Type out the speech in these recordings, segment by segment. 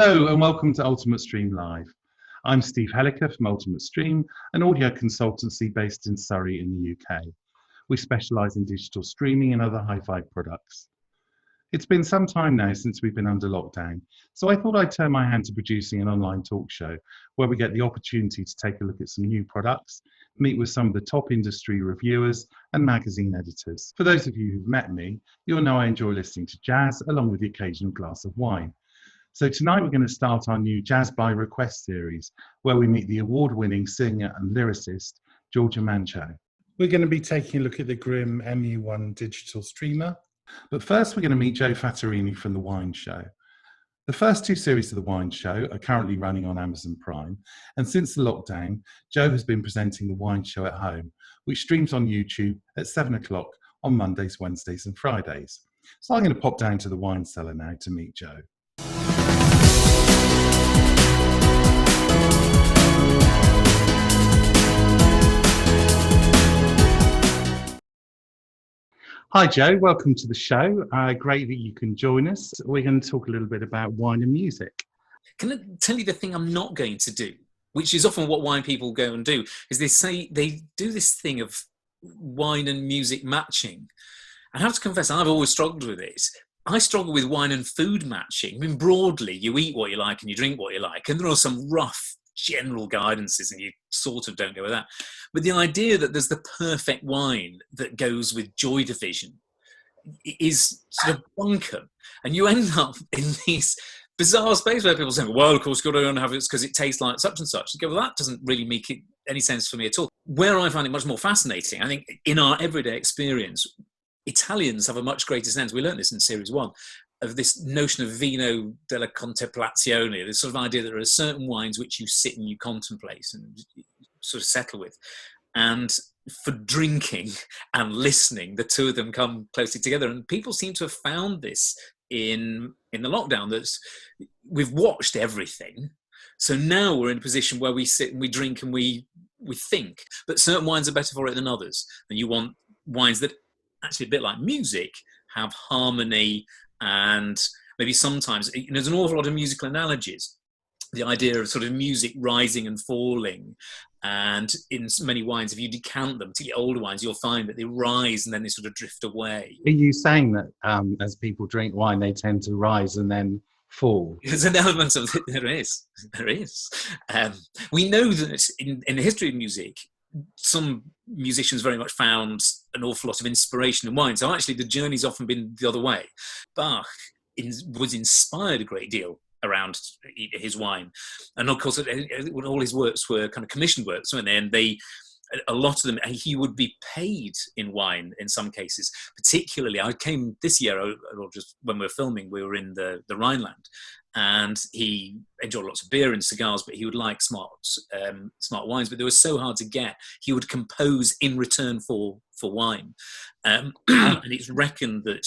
Hello and welcome to Ultimate Stream Live. I'm Steve Helliker from Ultimate Stream, an audio consultancy based in Surrey in the UK. We specialise in digital streaming and other hi-fi products. It's been some time now since we've been under lockdown, so I thought I'd turn my hand to producing an online talk show where we get the opportunity to take a look at some new products, meet with some of the top industry reviewers and magazine editors. For those of you who've met me, you'll know I enjoy listening to jazz along with the occasional glass of wine. So tonight we're going to start our new Jazz by Request series, where we meet the award-winning singer and lyricist, Georgia Mancio. We're going to be taking a look at the Grimm MU1 digital streamer. But first we're going to meet Joe Fattorini from The Wine Show. The first two series of The Wine Show are currently running on Amazon Prime, and since the lockdown, Joe has been presenting The Wine Show at home, which streams on YouTube at 7 o'clock on Mondays, Wednesdays and Fridays. So I'm going to pop down to the wine cellar now to meet Joe. Hi Joe, welcome to the show. Great that you can join us. We're going to talk a little bit about wine and music. Can I tell you the thing I'm not going to do, which is often what wine people go and do, is they do this thing of wine and music matching. I have to confess, I've always struggled with it. I struggle with wine and food matching. I mean, broadly, you eat what you like and you drink what you like, and there are some rough general guidances and you sort of don't go with that. But the idea that there's the perfect wine that goes with Joy Division is sort of bunkum. And you end up in these bizarre space where people say, well, of course, you've got to have it because it tastes like such and such. You go, well, that doesn't really make any sense for me at all. Where I find it much more fascinating, I think in our everyday experience, Italians have a much greater sense, we learned this in series 1, of this notion of vino della contemplazione, this sort of idea that there are certain wines which you sit and you contemplate and sort of settle with. And for drinking and listening, the two of them come closely together. And people seem to have found this in the lockdown, that we've watched everything. So now we're in a position where we sit and we drink and we think. But certain wines are better for it than others. And you want wines that, actually a bit like music, have harmony, and maybe sometimes there's an awful lot of musical analogies. The idea of sort of music rising and falling, and in many wines, if you decant them, particularly older wines, you'll find that they rise and then they sort of drift away. Are you saying that as people drink wine, they tend to rise and then fall? There's an element of it. There is. We know that in the history of music, some musicians very much found an awful lot of inspiration in wine. So actually the journey's often been the other way. Bach was inspired a great deal around his wine. And of course, all his works were kind of commissioned works, weren't they? And a lot of them, he would be paid in wine in some cases. Particularly, I came this year, or just when we were filming, we were in the Rhineland, and he enjoyed lots of beer and cigars, but he would like smart wines, but they were so hard to get. He would compose in return for wine. And it's reckoned that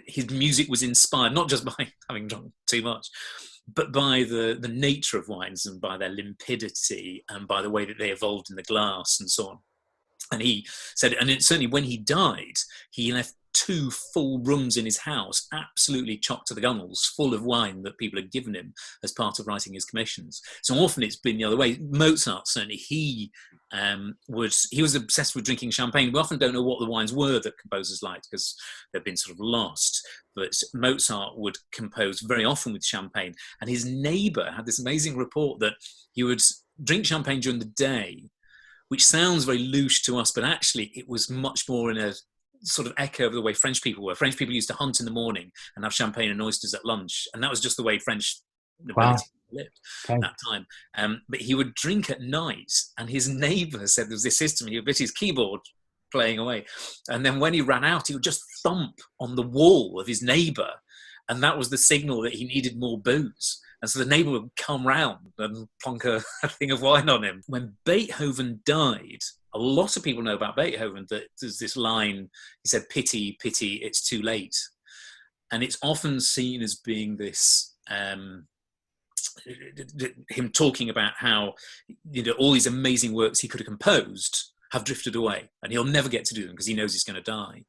his music was inspired not just by having drunk too much, but by the nature of wines and by their limpidity and by the way that they evolved in the glass and so on. And he said, and certainly when he died, he left 2 full rooms in his house, absolutely chock to the gunnels, full of wine that people had given him as part of writing his commissions. So often it's been the other way. Mozart, certainly, he was obsessed with drinking champagne. We often don't know what the wines were that composers liked because they've been sort of lost. But Mozart would compose very often with champagne. And his neighbour had this amazing report that he would drink champagne during the day, which sounds very louche to us, but actually it was much more in a sort of echo of the way French people were. French people used to hunt in the morning and have champagne and oysters at lunch. And that was just the way French nobility lived at that time. But he would drink at night, and his neighbour said there was this system, he would bit his keyboard playing away. And then when he ran out, he would just thump on the wall of his neighbour. And that was the signal that he needed more booze. And so the neighbour would come round and plonk a thing of wine on him. When Beethoven died, a lot of people know about Beethoven that there's this line, he said, "Pity, pity, it's too late." And it's often seen as being this, him talking about how, all these amazing works he could have composed have drifted away, and he'll never get to do them because he knows he's going to die.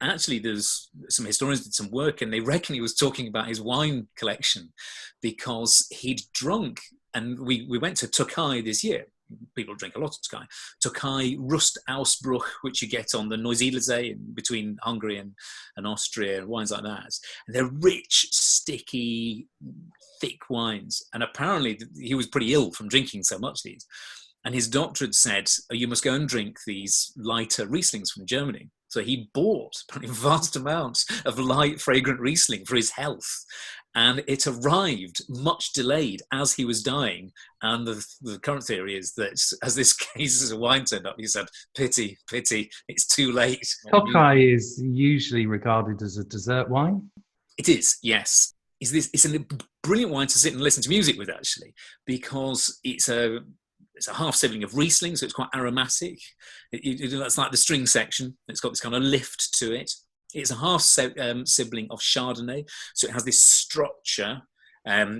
Actually, there's some historians did some work, and they reckon he was talking about his wine collection because he'd drunk, and we went to Tokai this year. People drink a lot of Tokai. Tokai Rust Ausbruch, which you get on the Neusiedlersee between Hungary and Austria, and wines like that. And they're rich, sticky, thick wines. And apparently he was pretty ill from drinking so much of these. And his doctor had said, oh, you must go and drink these lighter Rieslings from Germany. So he bought vast amounts of light, fragrant Riesling for his health. And it arrived much delayed as he was dying. And the current theory is that as this case as a wine turned up, he said, pity, it's too late. Tokai is usually regarded as a dessert wine. It is, yes. It's a brilliant wine to sit and listen to music with, actually, because it's a half sibling of Riesling, so it's quite aromatic. It's like the string section. It's got this kind of lift to it. It's a half sibling of Chardonnay, so it has this structure.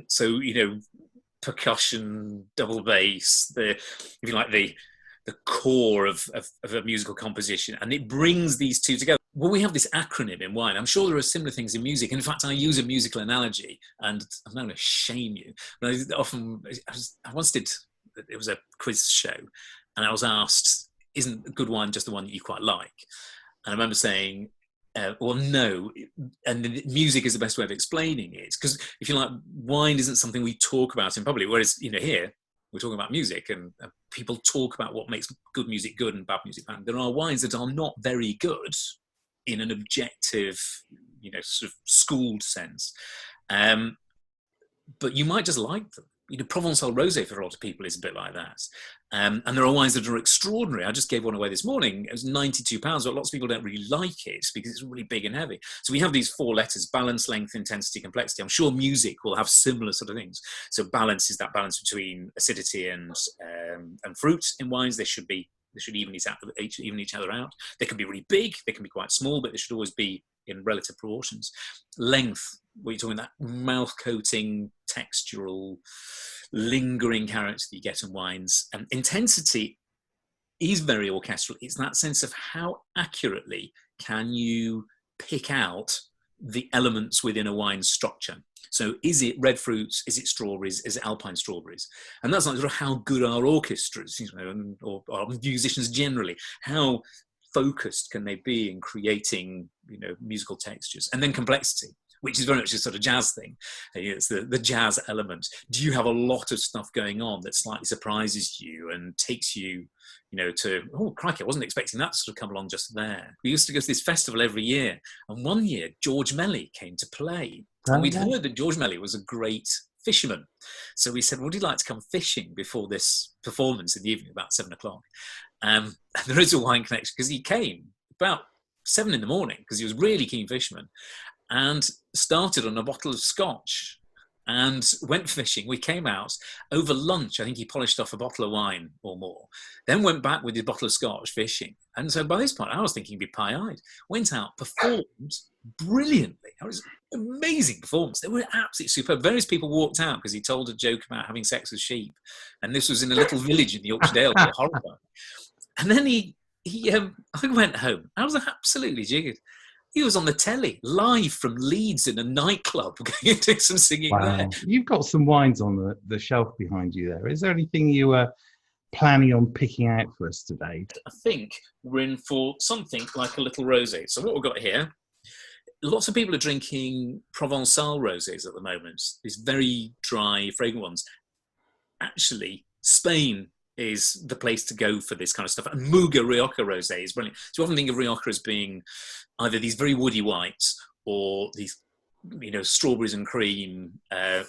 So, percussion, double bass, if you like, the core of a musical composition, and it brings these two together. Well, we have this acronym in wine. I'm sure there are similar things in music. In fact, I use a musical analogy, and I'm not going to shame you, but I once did. It was a quiz show, and I was asked, isn't good wine just the one that you quite like? And I remember saying, well, no, and music is the best way of explaining it. Because if you like, wine isn't something we talk about in public, whereas, here, we're talking about music, and people talk about what makes good music good and bad music bad. There are wines that are not very good in an objective, sort of schooled sense. But you might just like them. Provençal Rosé for a lot of people is a bit like that. And there are wines that are extraordinary. I just gave one away this morning. It was £92, but lots of people don't really like it because it's really big and heavy. So we have these 4 letters: balance, length, intensity, complexity. I'm sure music will have similar sort of things. So balance is that balance between acidity and fruit in wines. They should even each other out. They can be really big, they can be quite small, but they should always be in relative proportions. Length, what you're talking about, mouth coating, textural, lingering character that you get in wines. And intensity is very orchestral. It's that sense of how accurately can you pick out the elements within a wine structure. So is it red fruits? Is it strawberries? Is it alpine strawberries? And that's like sort of how good are orchestras, or musicians generally. How focused can they be in creating, musical textures? And then complexity, which is very much a sort of jazz thing. It's the jazz element. Do you have a lot of stuff going on that slightly surprises you and takes you, to, oh, crikey, I wasn't expecting that to sort of come along just there. We used to go to this festival every year. And one year, George Melly came to play. And we'd heard that George Melly was a great fisherman. So we said, would you like to come fishing before this performance in the evening, about 7:00? And there is a wine connection because he came about 7 a.m. because he was a really keen fisherman, and started on a bottle of scotch and went fishing. We came out over lunch. I think he polished off a bottle of wine or more, then went back with his bottle of scotch fishing. And so by this point, I was thinking he'd be pie-eyed. Went out, performed brilliantly. It was an amazing performance. They were absolutely superb. Various people walked out because he told a joke about having sex with sheep. And this was in a little village in the Yorkshire Dales, horrible. And then I think went home. I was absolutely jiggered. He was on the telly, live from Leeds in a nightclub, going to do some singing there. You've got some wines on the shelf behind you there. Is there anything you were planning on picking out for us today? I think we're in for something like a little rosé. So what we've got here, lots of people are drinking Provençal rosés at the moment, these very dry, fragrant ones. Actually, Spain is the place to go for this kind of stuff. And Muga Rioja rosé is brilliant. So you often think of Rioja as being either these very woody whites or these, strawberries and cream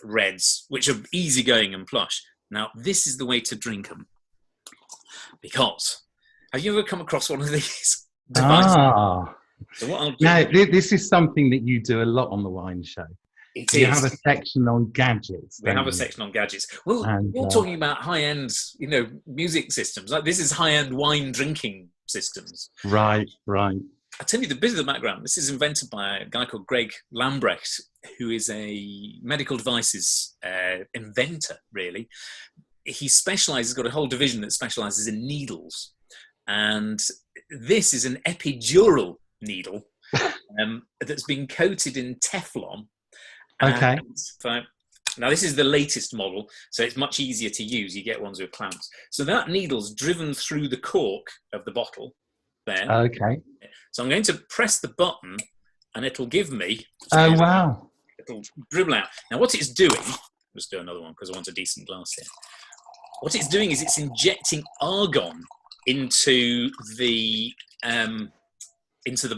reds, which are easygoing and plush. Now, this is the way to drink them. Because, have you ever come across one of these devices? So what I'll do, now, this is something that you do a lot on the wine show. You have a section on gadgets. We have a section on gadgets. Well, you're talking about high-end, music systems. Like, this is high-end wine drinking systems. Right. I'll tell you the bit of the background. This is invented by a guy called Greg Lambrecht, who is a medical devices inventor, really. He specialises, got a whole division that specialises in needles. And this is an epidural needle that's been coated in Teflon. Okay. Now, this is the latest model, so it's much easier to use. You get ones with clamps. So that needle's driven through the cork of the bottle there. Okay. So I'm going to press the button, and it'll give me... Oh, wow. It'll dribble out. Now, what it's doing... Let's do another one, because I want a decent glass here. What it's doing is it's injecting argon into the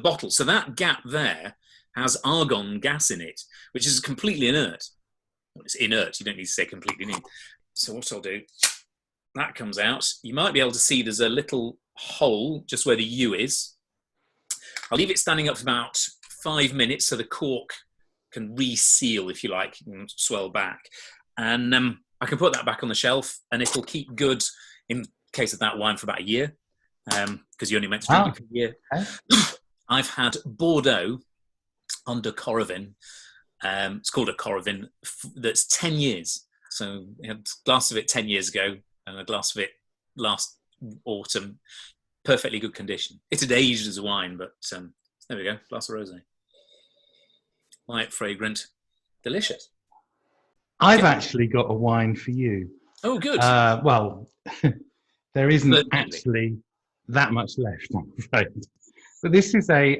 bottle. So that gap there has argon gas in it, which is completely inert. Well, it's inert, you don't need to say completely inert. So what I'll do, that comes out. You might be able to see there's a little hole just where the U is. I'll leave it standing up for about 5 minutes so the cork can reseal, if you like, and swell back. And I can put that back on the shelf, and it'll keep good in case of that wine for about a year, because you're only meant to drink it for a year. Okay. I've had Bordeaux under Coravin. It's called a Coravin that's 10 years. So we had a glass of it 10 years ago and a glass of it last autumn. Perfectly good condition. It had aged as a wine, but there we go, glass of rosé. Light, fragrant, delicious. I've actually got a wine for you. Oh, good. Well, there isn't actually that much left, I'm afraid. But this is a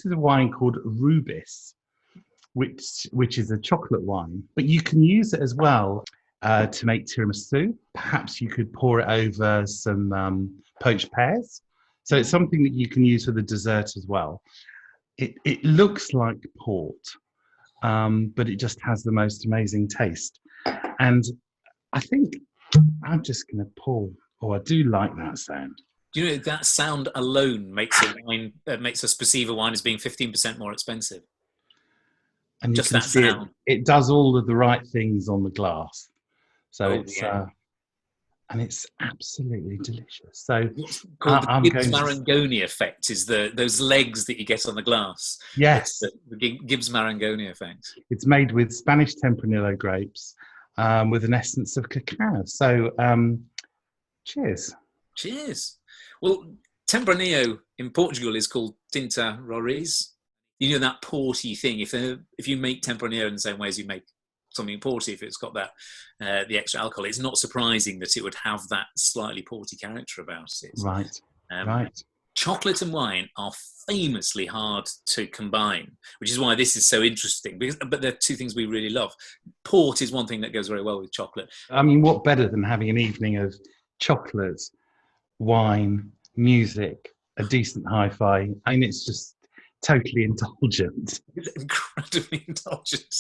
wine called Rubis, which is a chocolate wine. But you can use it as well to make tiramisu. Perhaps you could pour it over some poached pears. So it's something that you can use for the dessert as well. It looks like port, but it just has the most amazing taste. And I think I'm just going to pour. Oh, I do like that sound. Do you know that sound alone makes a wine makes us perceive a wine as being 15% more expensive? And just you can that see sound. It does all of the right things on the glass. So it's absolutely delicious. So it's called the Gibbs Marangoni effect is those legs that you get on the glass. Yes. The Gibbs Marangoni effect. It's made with Spanish Tempranillo grapes with an essence of cacao. So cheers. Cheers. Well, Tempranillo in Portugal is called Tinta Roriz. You know, that porty thing. If you make Tempranillo in the same way as you make something porty, if it's got that the extra alcohol, it's not surprising that it would have that slightly porty character about it. Right. Right. Chocolate and wine are famously hard to combine, which is why this is so interesting. But they're two things we really love. Port is one thing that goes very well with chocolate. I mean, what better than having an evening of chocolate, wine, music, a decent hi-fi? I mean, it's just totally indulgent. It's incredibly indulgent.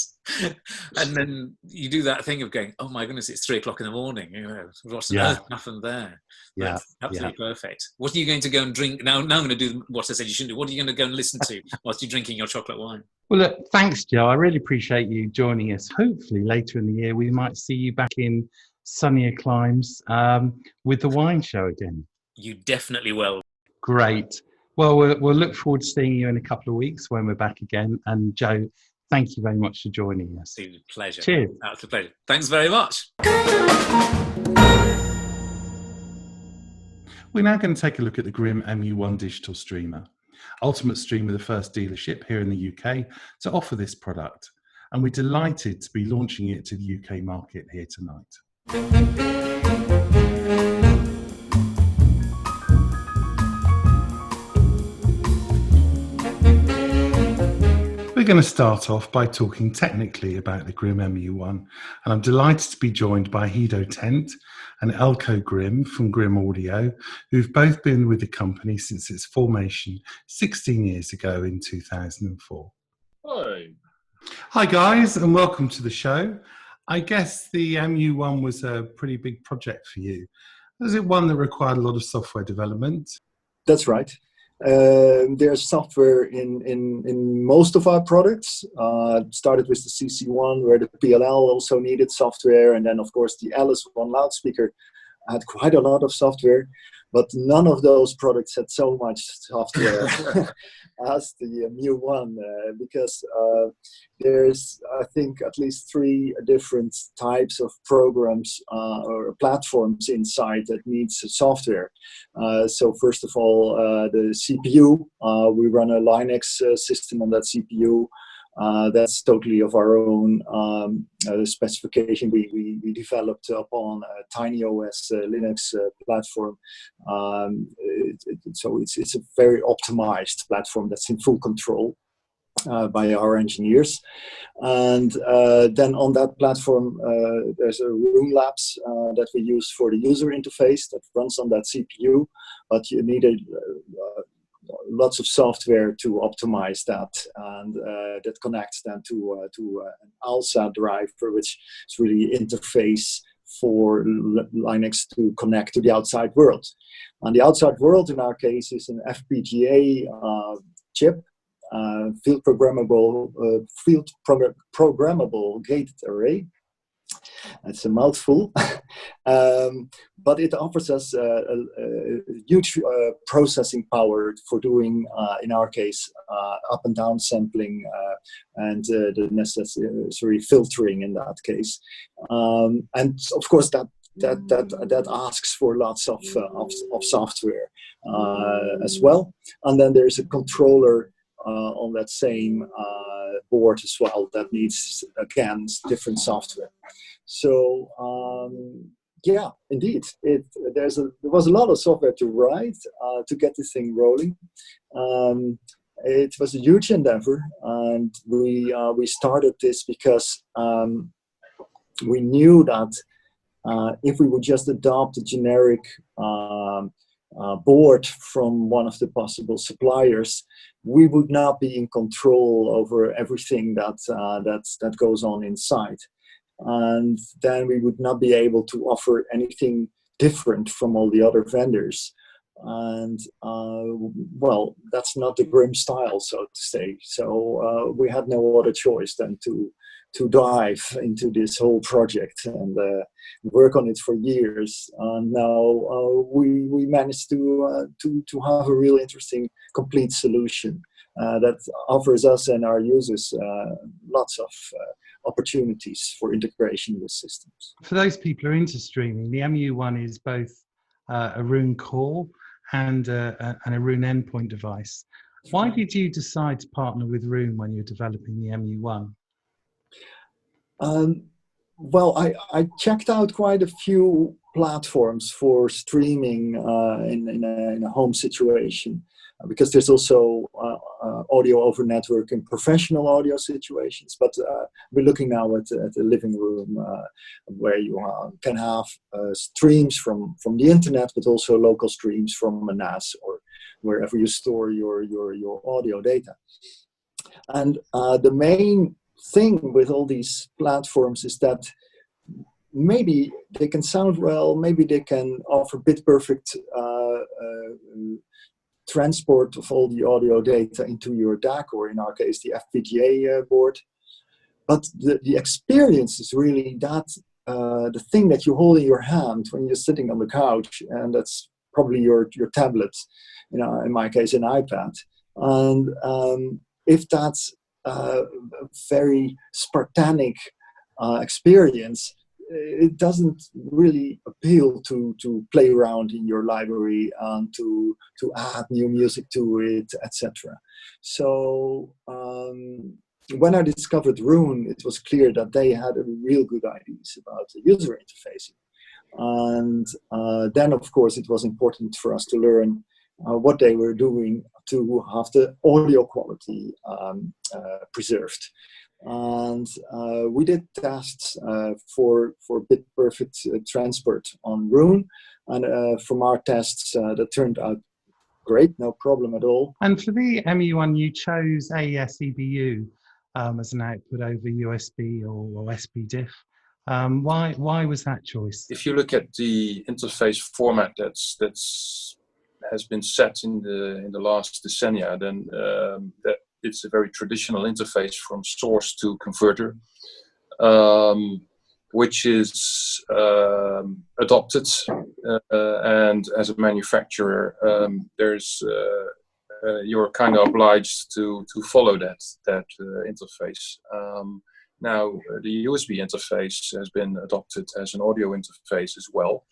And then you do that thing of going, oh my goodness, it's 3 o'clock in the morning. You know, what on earth happened there? Yeah. Absolutely perfect. What are you going to go and drink? Now I'm going to do what I said you shouldn't do. What are you going to go and listen to whilst you're drinking your chocolate wine? Well, look, thanks, Joe. I really appreciate you joining us. Hopefully later in the year, we might see you back in sunnier climes with the wine show again. You definitely will. Great. Well, we'll look forward to seeing you in a couple of weeks when we're back again. And Joe, thank you very much for joining us. It's a pleasure. Cheers. That's a pleasure. Thanks very much. We're now going to take a look at the Grimm MU1 digital streamer. Ultimate Streamer, the first dealership here in the UK to offer this product. And we're delighted to be launching it to the UK market here tonight. We're going to start off by talking technically about the Grimm MU1, and I'm delighted to be joined by Hido Tent and Elko Grimm from Grimm Audio, who've both been with the company since its formation 16 years ago in 2004. Hi. Hi guys, and welcome to the show. I guess the MU1 was a pretty big project for you. Was it one that required a lot of software development? That's right. There's software in most of our products. Started with the CC1, where the PLL also needed software, and then of course the Alice One loudspeaker had quite a lot of software. but none of those products had so much software as the MU1, because there's, I think, at least 3 different types of programs or platforms inside that needs software. So first of all, the CPU, we run a Linux system on that CPU. That's totally of our own specification. We developed upon a TinyOS Linux platform. So it's a very optimized platform that's in full control by our engineers. And then on that platform, there's a Room Labs that we use for the user interface that runs on that CPU, but you needed lots of software to optimize that, and that connects then to an ALSA driver, which is really interface for Linux to connect to the outside world. And the outside world in our case is an FPGA chip, field programmable gated array. It's a mouthful, but it offers us a huge processing power for doing, in our case, up and down sampling and the necessary filtering in that case. And of course, that asks for lots of software as well. And then there's a controller on that same board as well that needs, again, different software. So yeah, indeed, there was a lot of software to write to get this thing rolling. It was a huge endeavor, and we started this because we knew that if we would just adopt a generic board from one of the possible suppliers, we would not be in control over everything that goes on inside. And then we would not be able to offer anything different from all the other vendors. And well, that's not the Grimm style, so to say. So we had no other choice than to dive into this whole project and work on it for years. And now we managed to have a real interesting, complete solution that offers us and our users lots of opportunities for integration with systems. For those people who are into streaming, the MU1 is both a Roon core and a Roon endpoint device. Why did you decide to partner with Roon when you're developing the MU1? Well, I checked out quite a few platforms for streaming in a home situation, because there's also audio over network in professional audio situations. But we're looking now at the living room where you can have streams from the internet, but also local streams from a NAS or wherever you store your audio data. And the main thing with all these platforms is that maybe they can sound well, maybe they can offer bit perfect transport of all the audio data into your DAC, or in our case, the FPGA board. But the experience is really that the thing that you hold in your hand when you're sitting on the couch, and that's probably your tablet, in my case, an iPad. And if that's a very Spartanic experience, it doesn't really appeal to play around in your library and to add new music to it, etc. So when I discovered Roon, it was clear that they had real good ideas about the user interfacing. And then, of course, it was important for us to learn what they were doing to have the audio quality preserved. And we did tests for bit perfect transport on Roon, and from our tests that turned out great, no problem at all. And for the MU1, you chose AES EBU as an output over USB or SPDIF. Why was that choice? If you look at the interface format that's has been set in the last decennia, then that it's a very traditional interface from source to converter. which is adopted, and as a manufacturer, you're kind of obliged to follow that interface. Now, the USB interface has been adopted as an audio interface as well,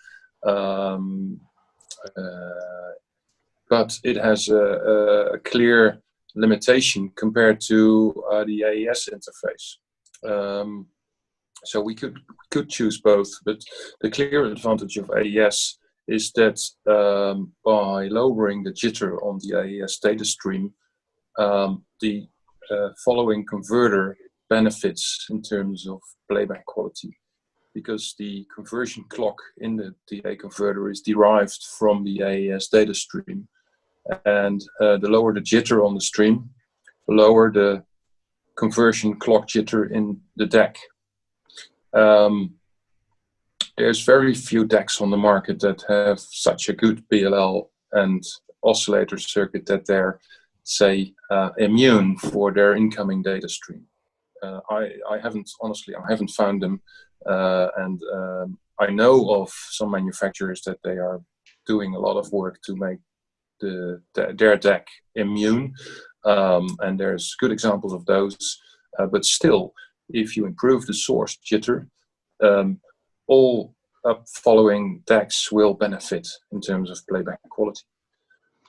but it has a clear limitation compared to the AES interface. So we could choose both, but the clear advantage of AES is that by lowering the jitter on the AES data stream, the following converter benefits in terms of playback quality, because the conversion clock in the DA converter is derived from the AES data stream, and the lower the jitter on the stream, the lower the conversion clock jitter in the DAC. There's very few DACs on the market that have such a good PLL and oscillator circuit that they're, say, immune for their incoming data stream. I haven't found them, and I know of some manufacturers that they are doing a lot of work to make their DAC immune, and there's good examples of those. But still, if you improve the source jitter, all following DACs will benefit in terms of playback quality.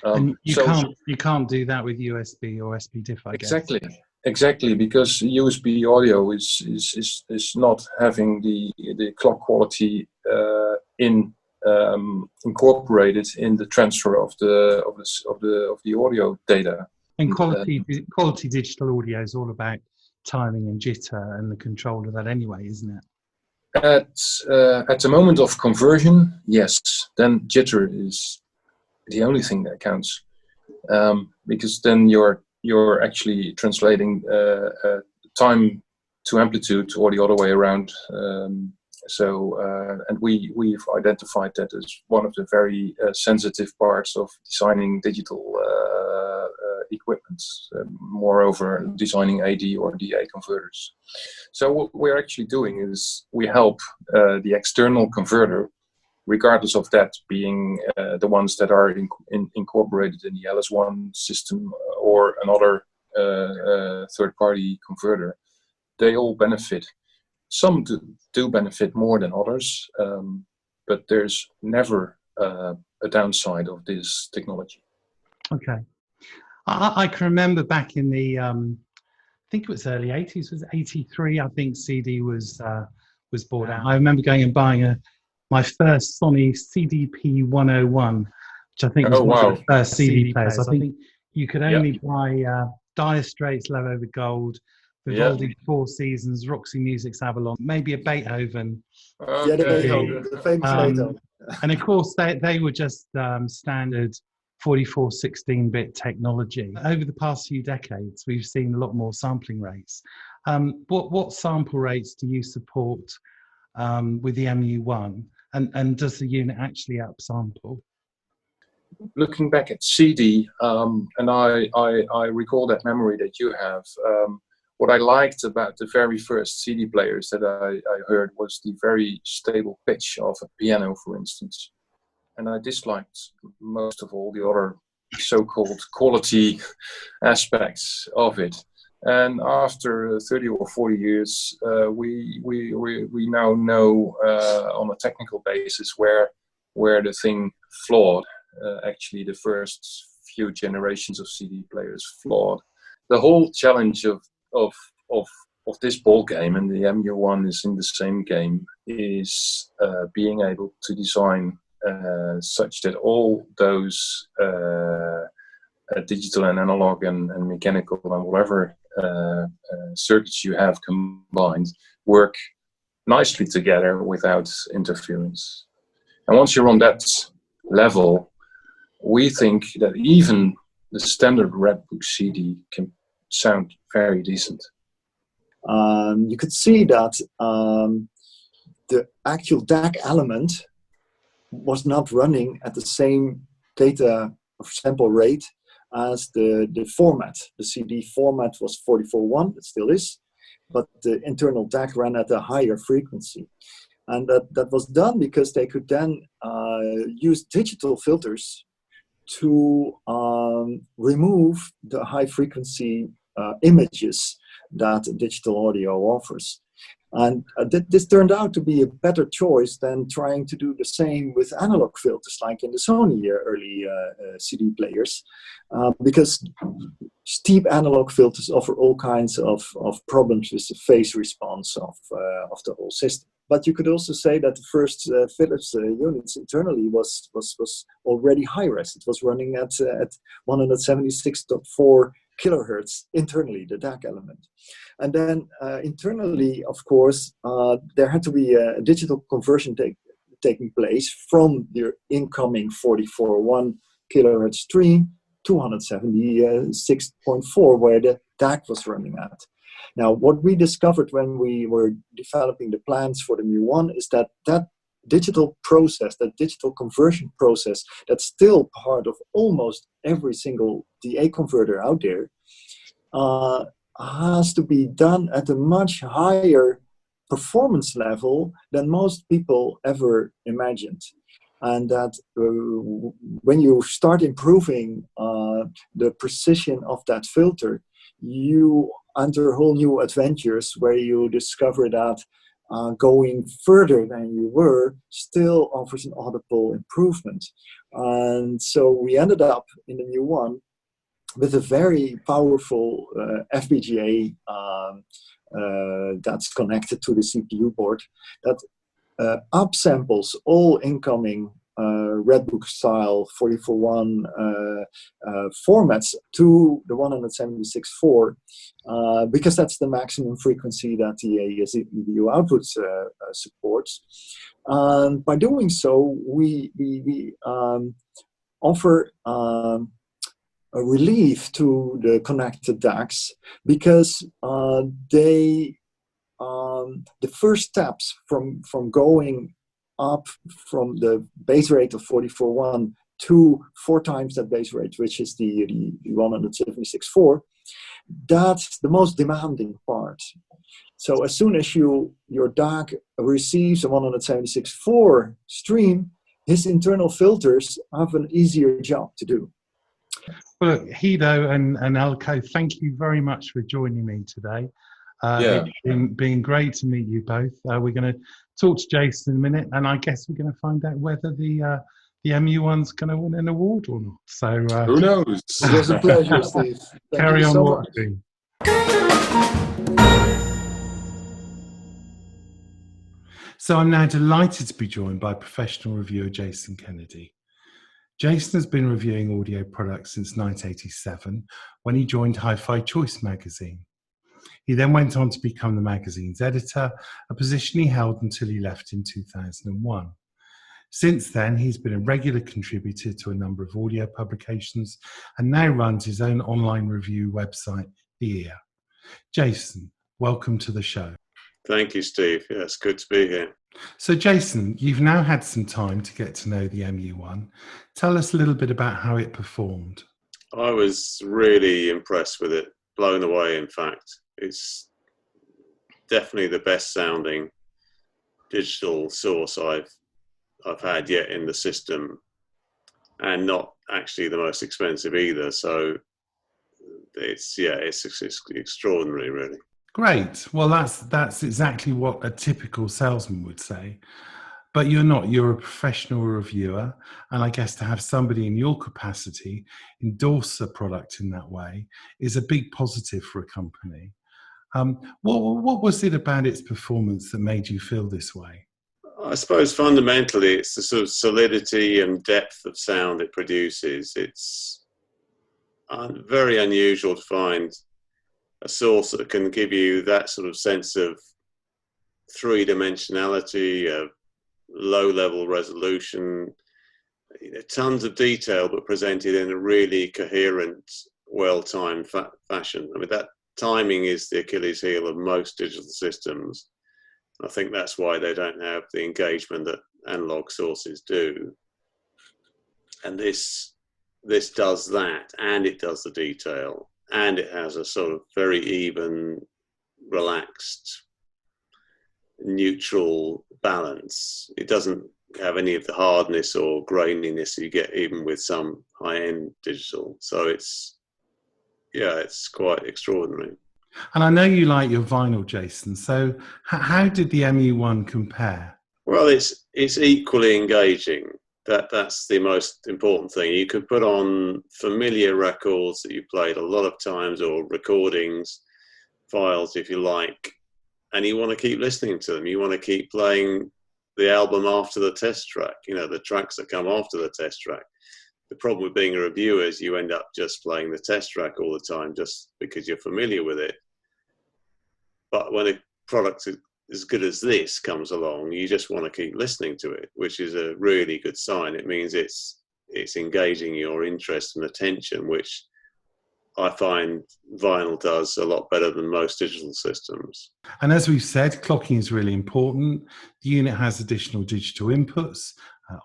And you can't do that with USB or SPDIF, I guess. Exactly, because USB audio is not having the clock quality incorporated in the transfer of the audio data. And quality digital audio is all about timing and jitter and the control of that anyway, isn't it? At the moment of conversion, yes. Then jitter is the only thing that counts, because then you're actually translating time to amplitude or the other way around. And we've identified that as one of the very sensitive parts of designing digital equipment. Moreover, designing AD or DA converters. So what we're actually doing is we help the external converter, regardless of that being the ones that are incorporated in the LS1 system or another third-party converter. They all benefit. Some do benefit more than others, but there's never a downside of this technology. Okay. I can remember back in the, I think it was early 80s, was 83, I think CD was bought out. I remember going and buying my first Sony CDP 101, which I think was one of the first CD players. I think you could only buy Dire Straits, Love Over Gold, Vivaldi, Four Seasons, Roxy Music's Avalon, maybe a Beethoven. Yeah, the famous Beethoven. And of course, they were just standard 44 16-bit technology. Over the past few decades, we've seen a lot more sampling rates. What sample rates do you support with the MU1, and does the unit actually upsample? Looking back at CD, and I recall that memory that you have, what I liked about the very first CD players that I heard was the very stable pitch of a piano, for instance. And I disliked most of all the other so-called quality aspects of it. And after 30 or 40 years, we now know on a technical basis where the thing flawed. Actually, the first few generations of CD players flawed. The whole challenge of this ball game, and the MU1 is in the same game, is being able to design such that all those digital and analog and mechanical and whatever circuits you have combined work nicely together without interference. And once you're on that level, we think that even the standard Redbook CD can sound very decent. You could see that the actual DAC element was not running at the same data sample rate as the format. The CD format was 44.1, it still is, but the internal DAC ran at a higher frequency. And that was done because they could then use digital filters to remove the high frequency images that digital audio offers. And this turned out to be a better choice than trying to do the same with analog filters, like in the Sony early CD players, because steep analog filters offer all kinds of problems with the phase response of the whole system. But you could also say that the first Philips units internally was already high-res. It was running at 176.4 kilohertz internally, the DAC element. And then internally, of course, there had to be a digital conversion taking place from the incoming 44.1 kilohertz stream to 176.4, where the DAC was running at. Now, what we discovered when we were developing the plans for the MU1 is that digital process, that digital conversion process, that's still part of almost every single DA converter out there, has to be done at a much higher performance level than most people ever imagined. And that when you start improving the precision of that filter, you enter whole new adventures where you discover that going further than you were still offers an audible improvement. And so we ended up in the MU1 with a very powerful FPGA that's connected to the CPU board that upsamples all incoming Redbook style 44.1 formats to the 176.4 because that's the maximum frequency that the EDU output supports. And by doing so, we offer a relief to the connected DACs because the first steps from going up from the base rate of 44.1 to 4 times that base rate, which is the 176.4, that's the most demanding part. So as soon as your DAC receives a 176.4 stream, his internal filters have an easier job to do. Well, look, Hido and Elko, thank you very much for joining me today. It's been great to meet you both. We're going to talk to Jason in a minute, and I guess we're going to find out whether the MU1's going to win an award or not. So who knows? It was a pleasure, Steve. Carry on watching. So I'm now delighted to be joined by professional reviewer Jason Kennedy. Jason has been reviewing audio products since 1987 when he joined Hi-Fi Choice magazine. He then went on to become the magazine's editor, a position he held until he left in 2001. Since then, he's been a regular contributor to a number of audio publications and now runs his own online review website, The Ear. Jason, welcome to the show. Thank you, Steve. Yeah, it's good to be here. So, Jason, you've now had some time to get to know the MU1. Tell us a little bit about how it performed. I was really impressed with it, blown away, in fact. It's definitely the best sounding digital source I've had yet in the system, and not actually the most expensive either. So it's extraordinary, really. Great. Well, that's exactly what a typical salesman would say. But you're not. You're a professional reviewer, and I guess to have somebody in your capacity endorse a product in that way is a big positive for a company. What was it about its performance that made you feel this way? I suppose fundamentally it's the sort of solidity and depth of sound it produces. It's very unusual to find a source that can give you that sort of sense of three-dimensionality, low-level resolution, tons of detail, but presented in a really coherent, well-timed fashion. I mean, that timing is the Achilles heel of most digital systems. I think that's why they don't have the engagement that analog sources do. And this does that, and it does the detail, and it has a sort of very even relaxed, neutral balance. It doesn't have any of the hardness or graininess you get even with some high-end digital. So it's quite extraordinary. And I know you like your vinyl, Jason. So how did the MU1 compare? Well, it's equally engaging. That's the most important thing. You could put on familiar records that you played a lot of times, or recordings, files if you like, and you want to keep listening to them. You want to keep playing the album after the test track, the tracks that come after the test track. The problem with being a reviewer is you end up just playing the test track all the time just because you're familiar with it. But when a product as good as this comes along, you just want to keep listening to it, which is a really good sign. It means it's engaging your interest and attention, which I find vinyl does a lot better than most digital systems. And as we've said, clocking is really important. The unit has additional digital inputs,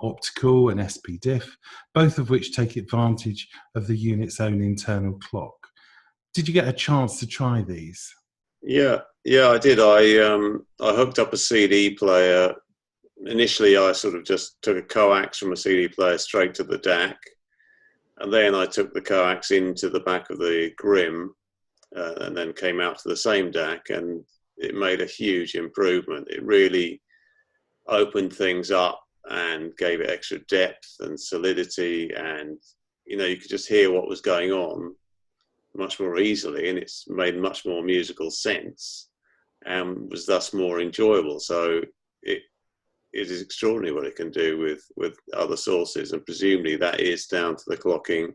optical and SPDIF, both of which take advantage of the unit's own internal clock. Did you get a chance to try these? Yeah, I did. I hooked up a CD player. Initially, I sort of just took a coax from a CD player straight to the DAC. And then I took the coax into the back of the Grimm and then came out to the same DAC, and it made a huge improvement. It really opened things up and gave it extra depth and solidity, and you could just hear what was going on much more easily, and it's made much more musical sense and was thus more enjoyable. So it is extraordinary what it can do with other sources, and presumably that is down to the clocking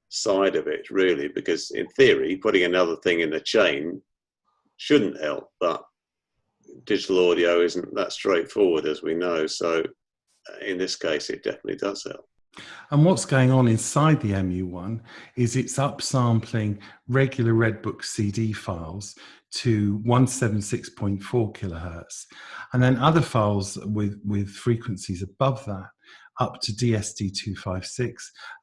side of it, really, because in theory putting another thing in the chain shouldn't help, but digital audio isn't that straightforward, as we know. So in this case it definitely does help. And what's going on inside the MU1 is it's upsampling regular Redbook CD files to 176.4 kilohertz, and then other files with frequencies above that, up to DSD256,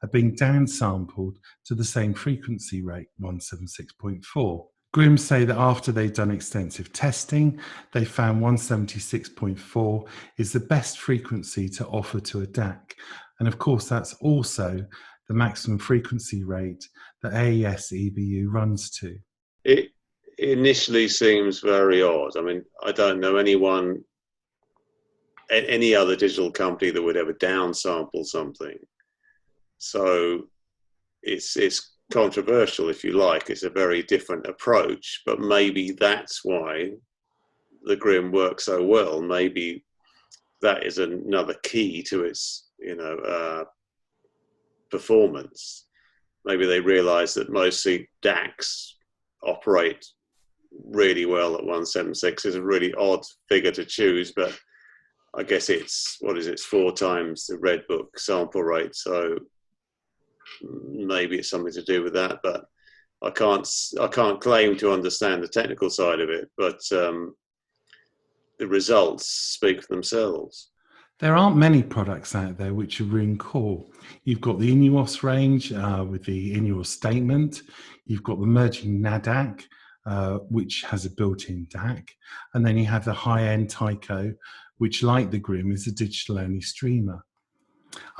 are being downsampled to the same frequency rate, 176.4. Grimm say that after they've done extensive testing, they found 176.4 is the best frequency to offer to a DAC. And of course, that's also the maximum frequency rate that AES EBU runs to. It initially seems very odd. I mean, I don't know anyone, any other digital company that would ever downsample something. So it's controversial, if you like. It's a very different approach, but maybe that's why the Grimm works so well. Maybe that is another key to its performance. Maybe they realize that most DACs operate really well at 176. It's a really odd figure to choose, but I guess it's 4 times the Redbook sample rate, so maybe it's something to do with that. But I can't claim to understand the technical side of it, but the results speak for themselves. There aren't many products out there which are room core. You've got the Inuos range with the Inuos statement. You've got the merging NADAC, which has a built-in DAC. And then you have the high-end Tyco, which, like the Grimm, is a digital-only streamer.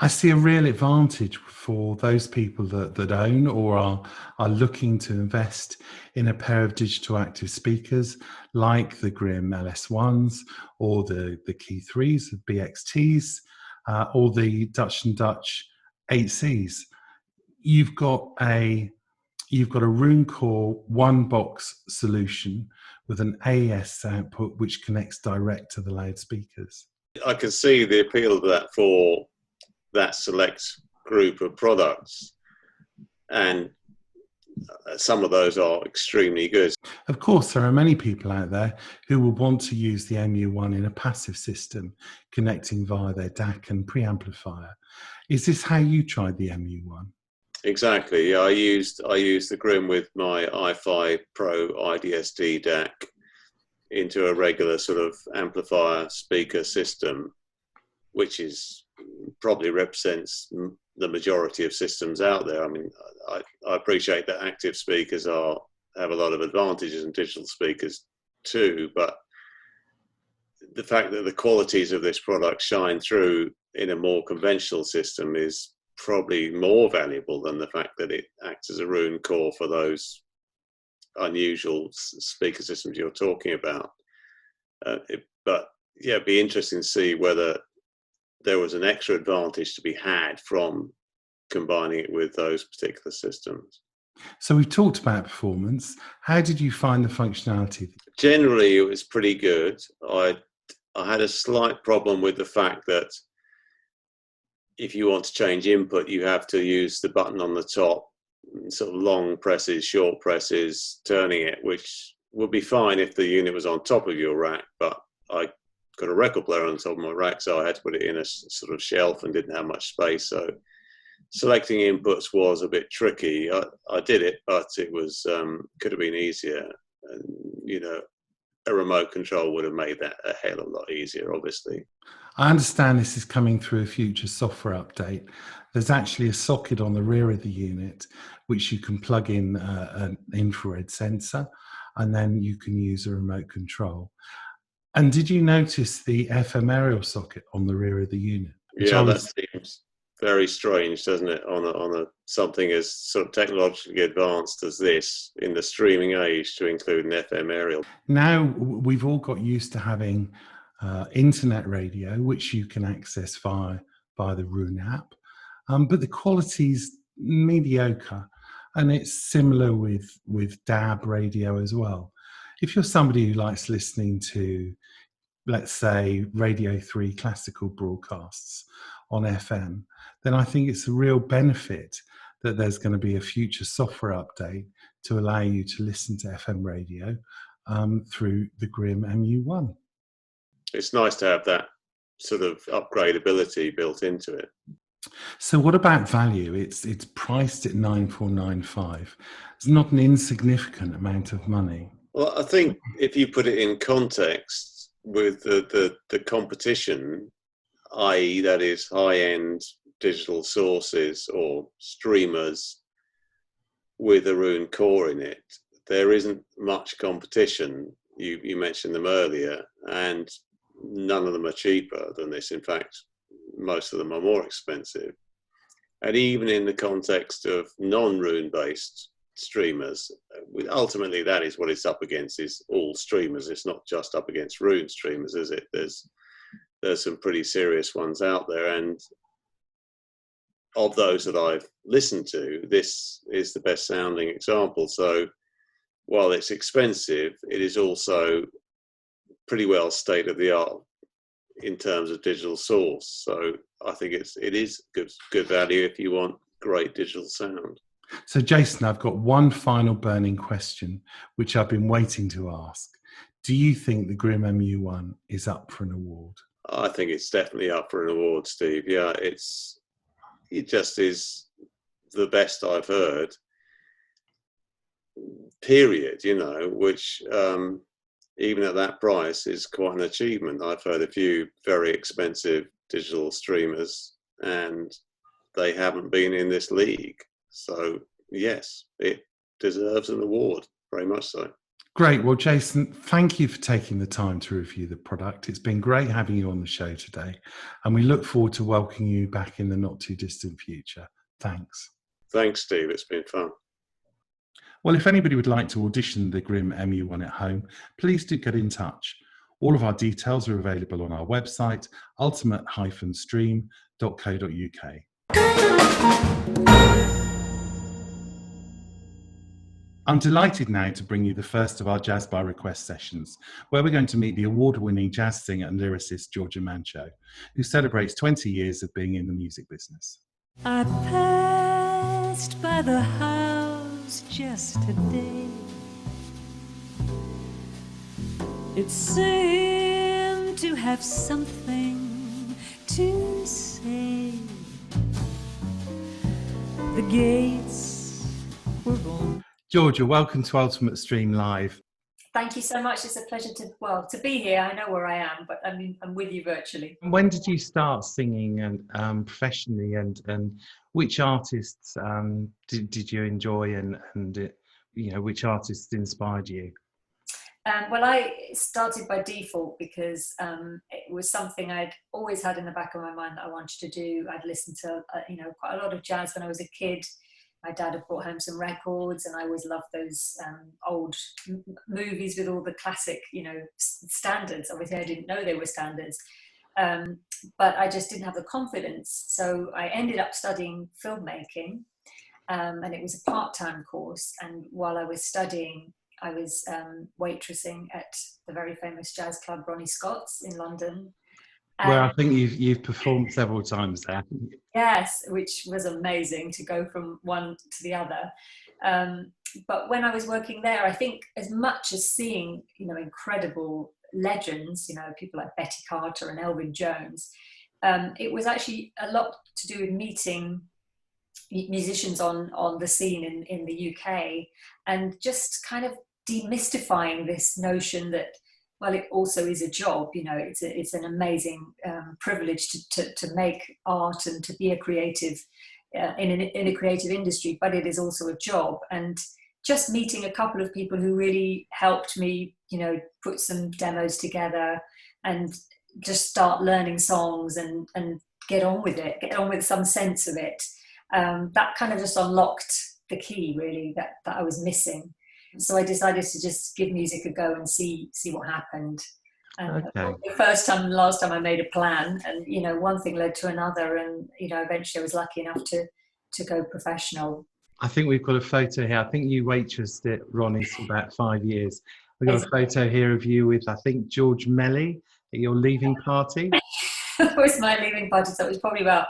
I see a real advantage for those people that own or are looking to invest in a pair of digital active speakers like the Grimm LS1s or the Key 3s, the BXTs, or the Dutch & Dutch 8Cs. You've got a room core one box solution with an AES output which connects direct to the loudspeakers. I can see the appeal of that for that select group of products, and some of those are extremely good. Of course, there are many people out there who will want to use the MU1 in a passive system, connecting via their DAC and preamplifier. Is this how you tried the MU1? Exactly. Yeah, I used the Grimm with my i5 Pro IDSD DAC into a regular sort of amplifier speaker system, which is probably represents the majority of systems out there. I mean, I appreciate that active speakers are have a lot of advantages in digital speakers too, but the fact that the qualities of this product shine through in a more conventional system is probably more valuable than the fact that it acts as a room core for those unusual speaker systems you're talking about. But yeah, it'd be interesting to see whether there was an extra advantage to be had from combining it with those particular systems. So we've talked about performance. How did you find the functionality? Generally, it was pretty good. I had a slight problem with the fact that if you want to change input, you have to use the button on the top, sort of long presses, short presses, turning it, which would be fine if the unit was on top of your rack, but I got a record player on top of my rack, so I had to put it in a sort of shelf and didn't have much space. So selecting inputs was a bit tricky. I did it, but it was could have been easier. And, you know, a remote control would have made that a hell of a lot easier, obviously. I understand this is coming through a future software update. There's actually a socket on the rear of the unit which you can plug in an infrared sensor, and then you can use a remote control. And did you notice the FM aerial socket on the rear of the unit? Yeah, that seems very strange, doesn't it, on a something as sort of technologically advanced as this in the streaming age to include an FM aerial. Now we've all got used to having internet radio, which you can access via the Roon app, but the quality's mediocre, and it's similar with DAB radio as well. If you're somebody who likes listening to, let's say, Radio 3 classical broadcasts on FM, then I think it's a real benefit that there's going to be a future software update to allow you to listen to FM radio through the Grimm MU1. It's nice to have that sort of upgradability built into it. So what about value? It's priced at $9,495. It's not an insignificant amount of money. Well, I think if you put it in context with the competition, i.e. that is high-end digital sources or streamers with a Roon core in it, there isn't much competition. You mentioned them earlier, and none of them are cheaper than this. In fact, most of them are more expensive. And even in the context of non-Roon based streamers, ultimately that is what it's up against, is all streamers. It's not just up against Roon streamers, is it? There's some pretty serious ones out there, and of those that I've listened to, this is the best sounding example. So while it's expensive, it is also pretty well state of the art in terms of digital source. So I think it is good value if you want great digital sound. So Jason, I've got one final burning question, which I've been waiting to ask. Do you think the Grimm MU1 is up for an award? I think it's definitely up for an award, Steve. Yeah, it just is the best I've heard, period, you know, which even at that price is quite an achievement. I've heard a few very expensive digital streamers and they haven't been in this league. So yes, it deserves an award, very much so. Great. Well, Jason, thank you for taking the time to review the product. It's been great having you on the show today, and we look forward to welcoming you back in the not too distant future. Thanks. Thanks, Steve. It's been fun. Well, if anybody would like to audition the Grimm MU1 at home, please do get in touch. All of our details are available on our website, ultimate-stream.co.uk. I'm delighted now to bring you the first of our Jazz by Request sessions, where we're going to meet the award-winning jazz singer and lyricist Georgia Mancio, who celebrates 20 years of being in the music business. I passed by the house just today. It seemed to have something to say. The gates were open. Georgia, welcome to Ultimate Stream Live. Thank you so much. It's a pleasure to be here. I know where I am, but I'm with you virtually. When did you start singing and professionally, and which artists did you enjoy, and which artists inspired you? Well, I started by default because it was something I'd always had in the back of my mind that I wanted to do. I'd listened to, quite a lot of jazz when I was a kid. My dad had brought home some records, and I always loved those old movies with all the classic, standards. Obviously, I didn't know they were standards, but I just didn't have the confidence. So I ended up studying filmmaking, and it was a part-time course. And while I was studying, I was waitressing at the very famous jazz club Ronnie Scott's in London. Where I think you've performed several times there. Yes, which was amazing to go from one to the other. But when I was working there, I think as much as seeing, incredible legends, people like Betty Carter and Elvin Jones, it was actually a lot to do with meeting musicians on the scene in the UK, and just kind of demystifying this notion that, well, it also is a job. It's an amazing privilege to make art and to be a creative in a creative industry, but it is also a job. And just meeting a couple of people who really helped me, put some demos together and just start learning songs and get on with it, get on with some sense of it. That kind of just unlocked the key, really, that I was missing. So I decided to just give music a go and see what happened. And okay. The last time I made a plan, and one thing led to another, and eventually I was lucky enough to go professional. I think we've got a photo here. I think you waitressed at Ronnie's for about 5 years. We've got a photo here of you with, I think, George Melly at your leaving party. It was my leaving party, so it was probably about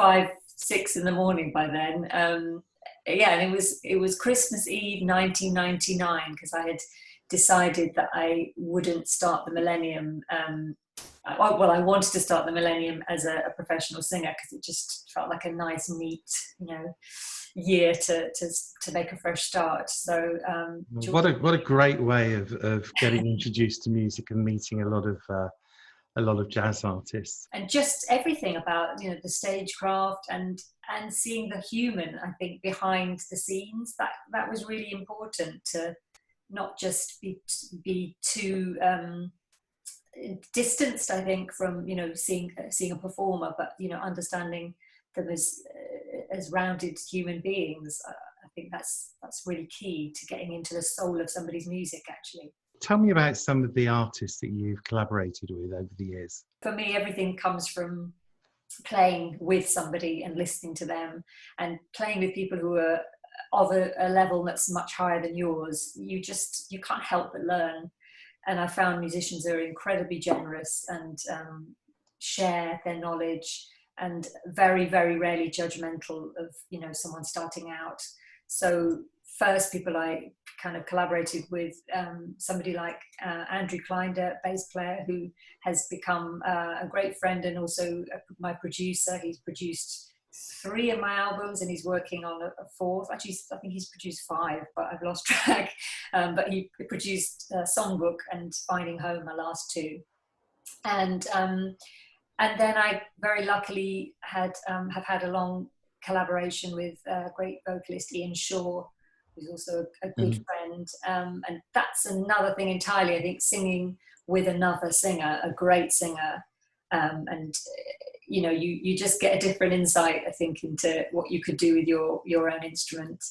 5-6 in the morning by then. And it was Christmas Eve 1999, because I had decided that I wouldn't start the millennium. I wanted to start the millennium as a professional singer, because it just felt like a nice, neat, year to make a fresh start. So what a great way of getting introduced to music and meeting a lot of jazz artists, and just everything about the stagecraft and seeing the human, I think, behind the scenes. That was really important, to not just be too distanced, I think, from seeing a performer, but understanding them as rounded human beings. I think that's really key to getting into the soul of somebody's music, actually. Tell me about some of the artists that you've collaborated with over the years. For me, everything comes from playing with somebody and listening to them, and playing with people who are of a level that's much higher than yours. You can't help but learn. And I found musicians who are incredibly generous and share their knowledge, and very, very rarely judgmental of someone starting out. So first, people I kind of collaborated with, somebody like Andrew Klinder, bass player, who has become a great friend and also my producer. He's produced 3 of my albums, and he's working on a 4th. Actually, I think he's produced 5, but I've lost track. But he produced Songbook and Finding Home, my last 2. And then I very luckily have had a long collaboration with great vocalist Ian Shaw, who's also a good friend. And that's another thing entirely, I think, singing with another singer, a great singer. And you just get a different insight, I think, into what you could do with your own instrument.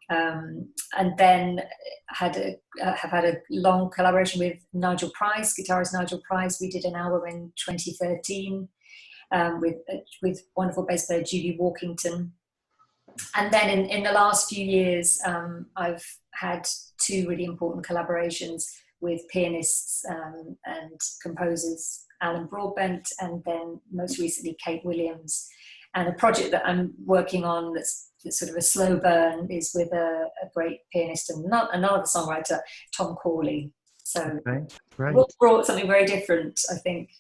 And then have had a long collaboration with Nigel Price, guitarist Nigel Price. We did an album in 2013 with wonderful bass player Judy Walkington. And then in the last few years, I've had 2 really important collaborations with pianists and composers, Alan Broadbent, and then most recently Kate Williams. And a project that I'm working on that's sort of a slow burn is with a great pianist and another songwriter, Tom Corley. So great. We brought something very different, I think.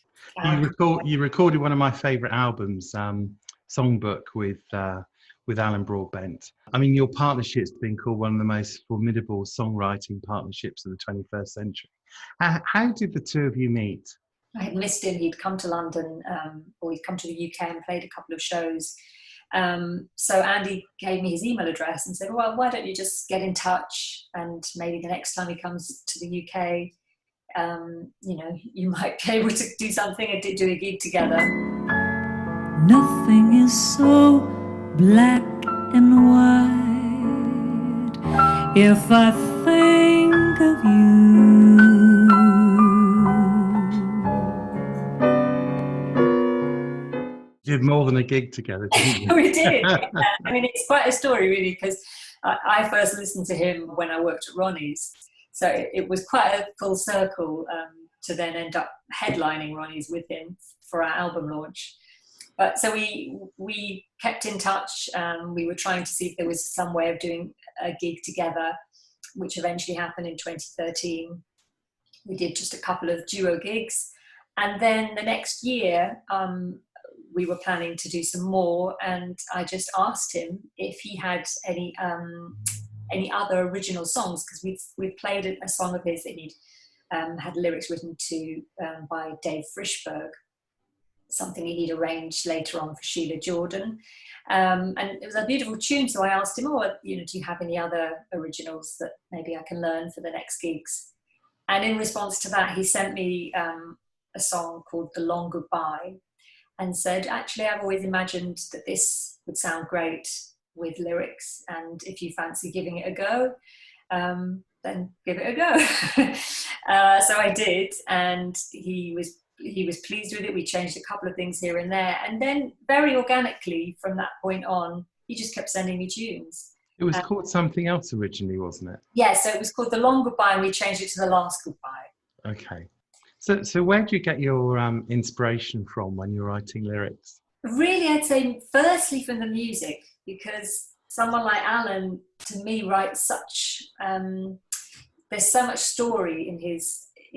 You recorded one of my favourite albums, Songbook, with Alan Broadbent. I mean, your partnership's been called one of the most formidable songwriting partnerships of the 21st century. How did the 2 of you meet? I had missed him. He'd come to London, or he'd come to the UK and played a couple of shows. So Andy gave me his email address and said, well, why don't you just get in touch, and maybe the next time he comes to the UK, you might be able to do something and do a gig together. Nothing is so black and white if I think of you. You did more than a gig together, didn't you? We did. Yeah. I mean, it's quite a story, really, because I first listened to him when I worked at Ronnie's. So it was quite a full circle to then end up headlining Ronnie's with him for our album launch. But so we kept in touch. We were trying to see if there was some way of doing a gig together, which eventually happened in 2013. We did just a couple of duo gigs. And then the next year, we were planning to do some more, and I just asked him if he had any other original songs, because we'd played a song of his that he'd had lyrics written to by Dave Frishberg, something he'd arranged later on for Sheila Jordan, and it was a beautiful tune. So I asked him, do you have any other originals that maybe I can learn for the next gigs? And in response to that, he sent me a song called The Long Goodbye, and said, actually, I've always imagined that this would sound great with lyrics, and if you fancy giving it a go, then give it a go. So I did, and he was pleased with it. We changed a couple of things here and there, and then very organically from that point on, he just kept sending me tunes. It was called something else originally, wasn't it? Yeah, so it was called The Long Goodbye, and we changed it to The Last Goodbye. Okay. So where do you get your inspiration from when you're writing lyrics? Really, I'd say firstly from the music, because someone like Alan, to me, writes such. There's so much story in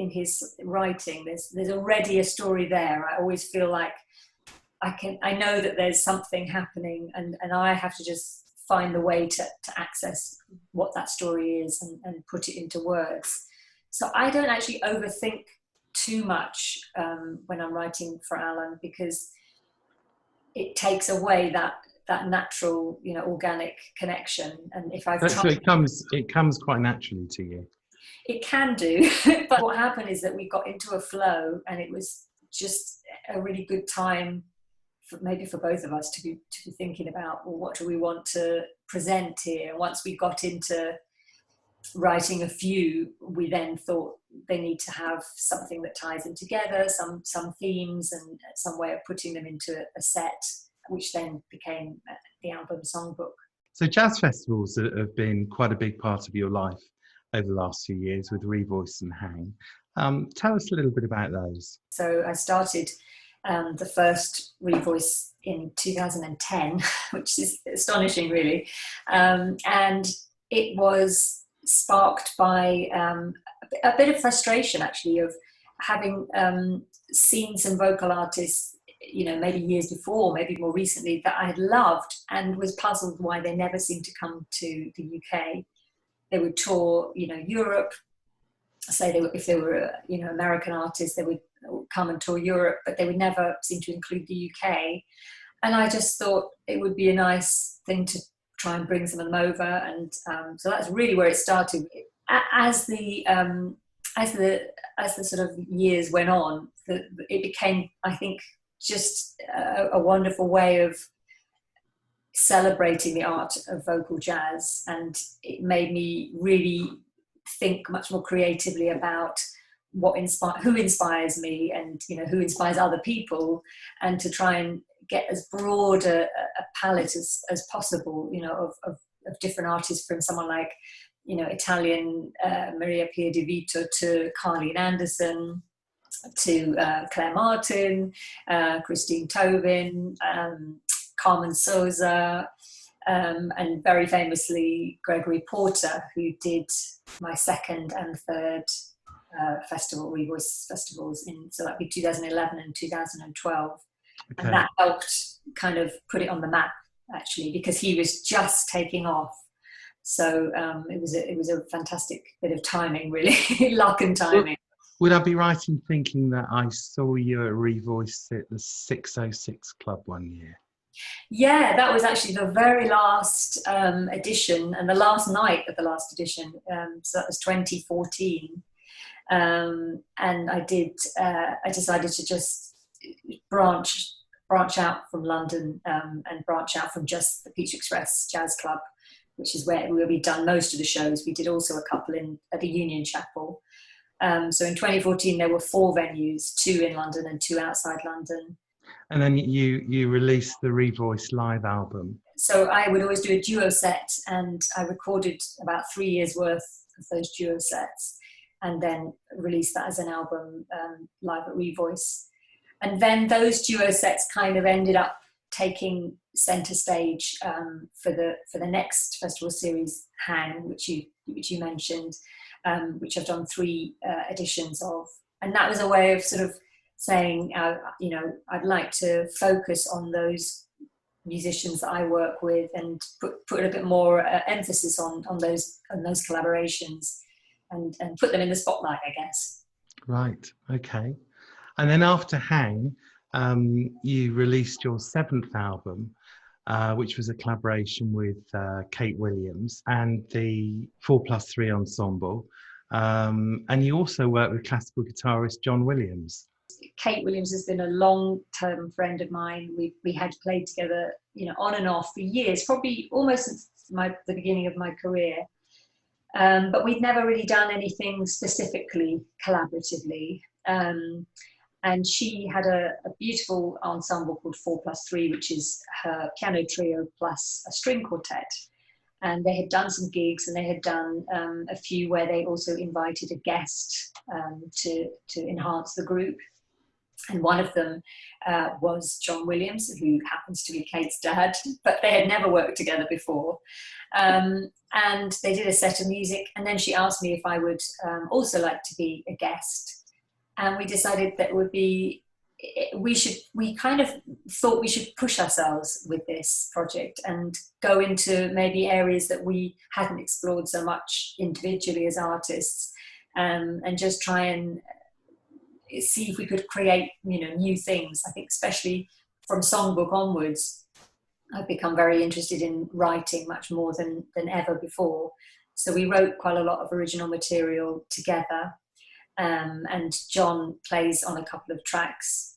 his writing. There's already a story there. I always feel like I know that there's something happening, and I have to just find the way to access what that story is and put it into words. So I don't actually overthink too much when I'm writing for Alan, because it takes away that natural, organic connection. And if I've so it comes quite naturally to you. It can do, but what happened is that we got into a flow, and it was just a really good time, maybe for both of us, to be thinking about, well, what do we want to present here? And once we got into writing a few, we then thought they need to have something that ties them together, some themes, and some way of putting them into a set, which then became the album songbook. So jazz festivals have been quite a big part of your life over the last few years with Revoice and Hang. Tell us a little bit about those. So I started the first Revoice in 2010, which is astonishing, really. And it was sparked by a bit of frustration, actually, of having seen some vocal artists, maybe years before, maybe more recently, that I had loved, and was puzzled why they never seemed to come to the UK. They would tour, Europe. Say if they were, American artists, they would come and tour Europe, but they would never seem to include the UK. And I just thought it would be a nice thing to try and bring some of them over, and so that's really where it started. As the sort of years went on, it became, I think, just a wonderful way of celebrating the art of vocal jazz, and it made me really think much more creatively about who inspires me, and who inspires other people, and to try and get as broad a palette as possible, of different artists, from someone like, Italian Maria Pia De Vito to Carleen Anderson, to Claire Martin, Christine Tobin, Carmen Souza, and very famously Gregory Porter, who did my second and third Revoice festivals so that'd be 2011 and 2012. Okay. And that helped kind of put it on the map, actually, because he was just taking off. So it was a fantastic bit of timing, really. Luck and timing. Would I be right in thinking that I saw you at Revoice at the 606 Club one year? Yeah, that was actually the very last edition and the last night of the last edition. So that was 2014. And I decided to just branch out from London and branch out from just the Peach Express Jazz Club, which is where we'd done most of the shows. We did also a couple at the Union Chapel. So in 2014, there were 4 venues, 2 in London and 2 outside London. And then you released the Revoice live album. So I would always do a duo set, and I recorded about 3 years worth of those duo sets, and then released that as an album live at Revoice. And then those duo sets kind of ended up taking centre stage for the next festival series, Hang, which you mentioned, which I've done 3 editions of. And that was a way of sort of saying, I'd like to focus on those musicians that I work with and put a bit more emphasis on those collaborations and put them in the spotlight, I guess. Right. Okay. And then after Hang, you released your 7th album, which was a collaboration with Kate Williams and the 4+3 Ensemble. And you also worked with classical guitarist John Williams. Kate Williams has been a long-term friend of mine. We had played together, on and off for years, probably almost since the beginning of my career. But we'd never really done anything specifically collaboratively. And she had a beautiful ensemble called 4+3, which is her piano trio plus a string quartet. And they had done some gigs, and they had done a few where they also invited a guest to enhance the group. And one of them was John Williams, who happens to be Kate's dad, but they had never worked together before. And they did a set of music, and then she asked me if I would also like to be a guest. And we decided that we kind of thought we should push ourselves with this project and go into maybe areas that we hadn't explored so much individually as artists, and just try and see if we could create, new things. I think especially from songbook onwards, I've become very interested in writing much more than ever before. So we wrote quite a lot of original material together. And John plays on a couple of tracks.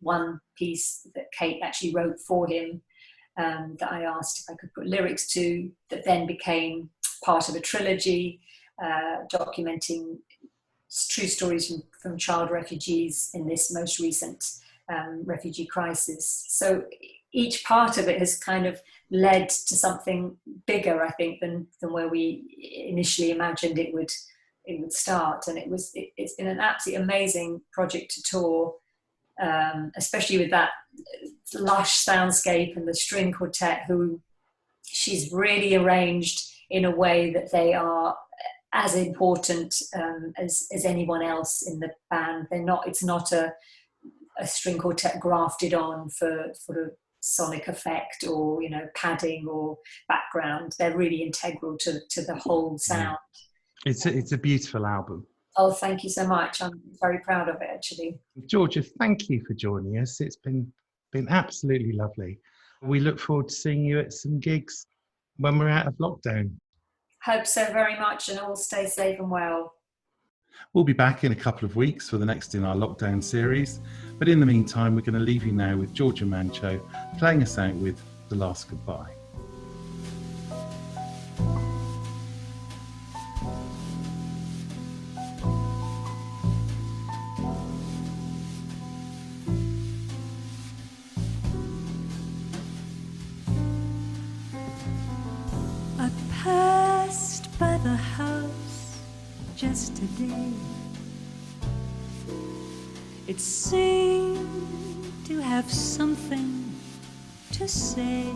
One piece that Kate actually wrote for him, that I asked if I could put lyrics to, that then became part of a trilogy documenting true stories from child refugees in this most recent refugee crisis. So each part of it has kind of led to something bigger, I think, than where we initially imagined it would start. And it's been an absolutely amazing project to tour, especially with that lush soundscape and the string quartet, who she's really arranged in a way that they are as important as anyone else in the band. It's not a string quartet grafted on for a sonic effect or padding or background. They're really integral to the whole sound. It's a beautiful album. Oh, thank you so much. I'm very proud of it, actually. Georgia, thank you for joining us. It's been absolutely lovely. We look forward to seeing you at some gigs when we're out of lockdown. Hope so very much, and all stay safe and well. We'll be back in a couple of weeks for the next in our lockdown series. But in the meantime, we're going to leave you now with Georgia Mancio playing us out with The Last Goodbye. By the house just today, it seemed to have something to say.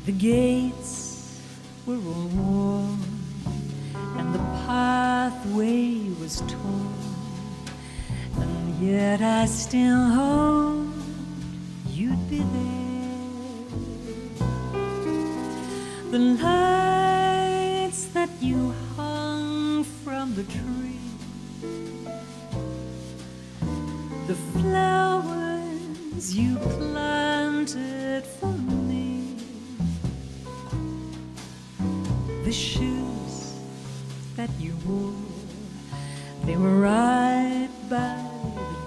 The gates were all worn and the pathway was torn, and yet I still hoped you'd be there. The lights that you hung from the tree, the flowers you planted for me, the shoes that you wore, they were right by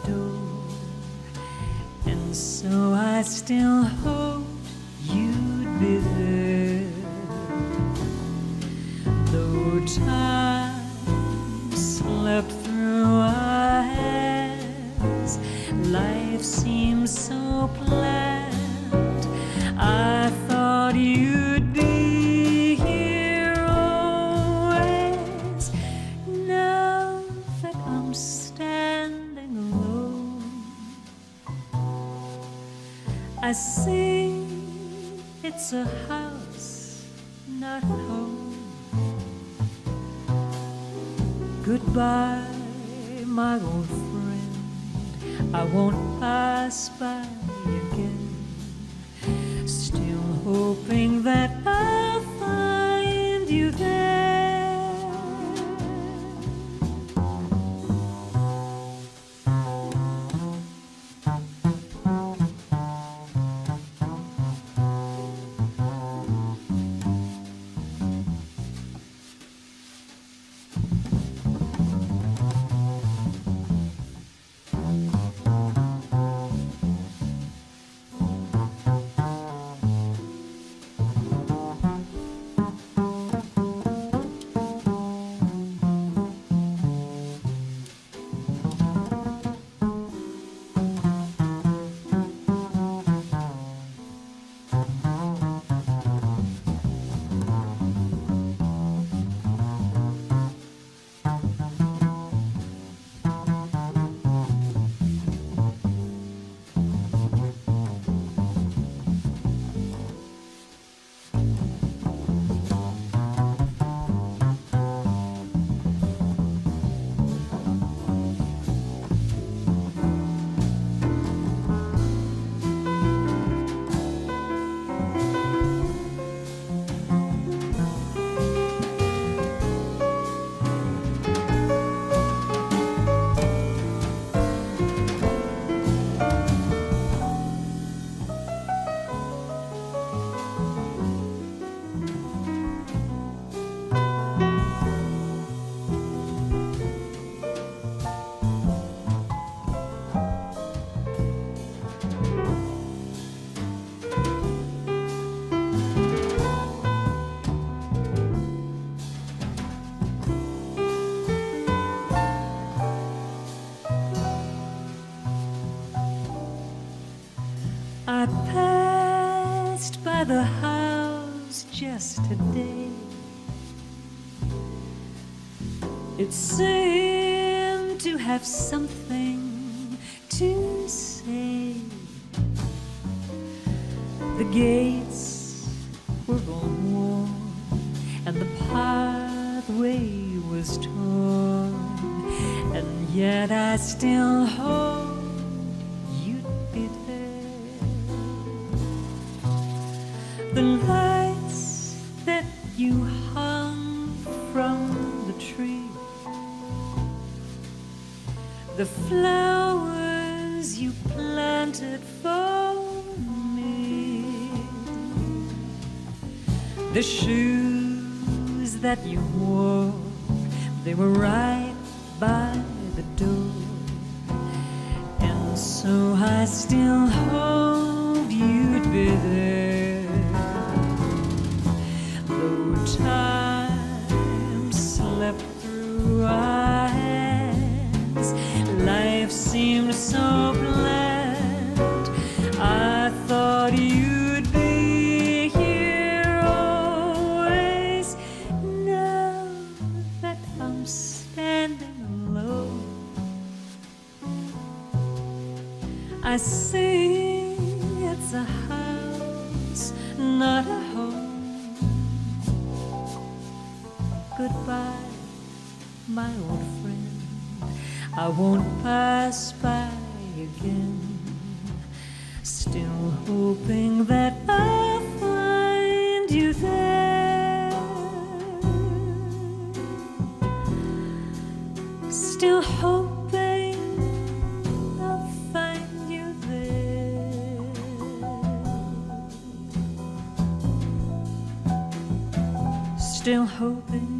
the door, and so I still hoped you'd be there. Though time slept through our hands, life seemed so planned, I thought you'd be here always. Now that I'm standing alone, I see it's a house, not home. Goodbye, my old friend, I won't pass by again, still hoping that I'll find you there. I passed by the house just today. It seemed to have something to say. The gates were all worn and the pathway was torn, and yet I still hoped you'd be there. The lights that you hung from the tree, the flowers you planted for me, the shoes that you wore, they were right by the door, and so I still hope you'd be there. Though time slept through our hands, life seemed so bland, I thought you'd be here always. Now that I'm standing alone, I see it's a house, not a home. Goodbye, my old friend, I won't pass by again, still hoping that I'll find you there. Still hoping I'll find you there. still hoping